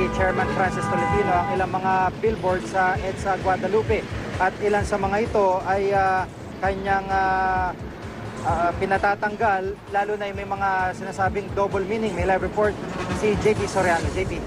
MMDA Chairman Francis Tolentino ang ilang mga billboard sa EDSA Guadalupe. At ilan sa mga ito ay kanyang pinatatanggal, lalo na yung may mga sinasabing double meaning. May live report si JP Soriano. JP.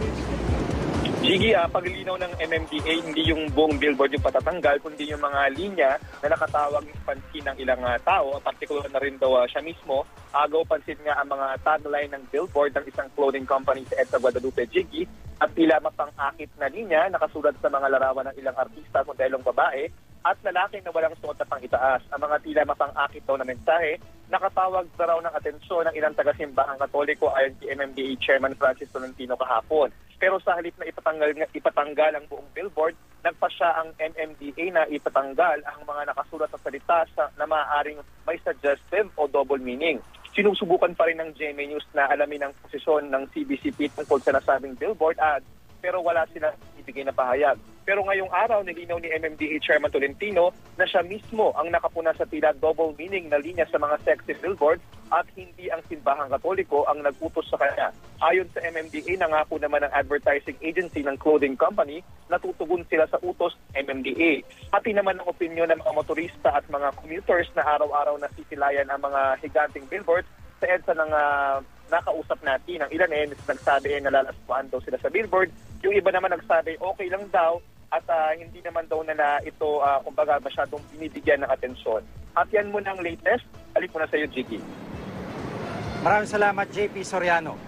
Gigi, paglilinaw ng MMDA, hindi yung buong billboard yung patatanggal, kundi yung mga linya na nakatawag pansin ng ilang tao, partikular na rin daw siya mismo. Agaw pansin nga ang mga tagline ng billboard ng isang clothing company sa EDSA Guadalupe, Gigi, at tila mapang-akit na linya, nakasulat sa mga larawan ng ilang artista, modelong babae, at lalaki na walang suot na pang-itaas. Ang mga tila mapang-akit daw na mensahe, nakatawag na raw ng atensyon ng ilang taga-simbahang Katoliko ayon kay MMDA Chairman Francis Tolentino kahapon. Pero sa halip na ipatanggal ang buong billboard, nagpasya ang MMDA na ipatanggal ang mga nakasulat na salita na maaaring may suggestive o double meaning. Sinusubukan pa rin ng GMA News na alamin ang posisyon ng CBCP tungkol sa nasabing billboard ad, pero wala sila ibigay na pahayag. Pero ngayong araw, nilinaw ni MMDA Chairman Tolentino na siya mismo ang nakapuna sa tila double meaning na linya sa mga sexy billboard at hindi ang simbahang Katoliko ang nag-utos sa kanya. Ayon sa MMDA, nangako naman ang advertising agency ng clothing company na tutugon sila sa utos ng MMDA. Pati naman ang opinyon ng mga motorista at mga commuters na araw-araw na sisilayan ang mga higanting billboards sa EDSA ng nakausap natin. Ang ilan nagsabi nalalaspuan daw sila sa billboard. Yung iba naman nagsabi okay lang daw at hindi naman daw na ito kumbaga masyadong binibigyan ng atensyon. At yan muna ang latest. Balik mo na sa iyo, Jiggy. Maraming salamat, JP Soriano.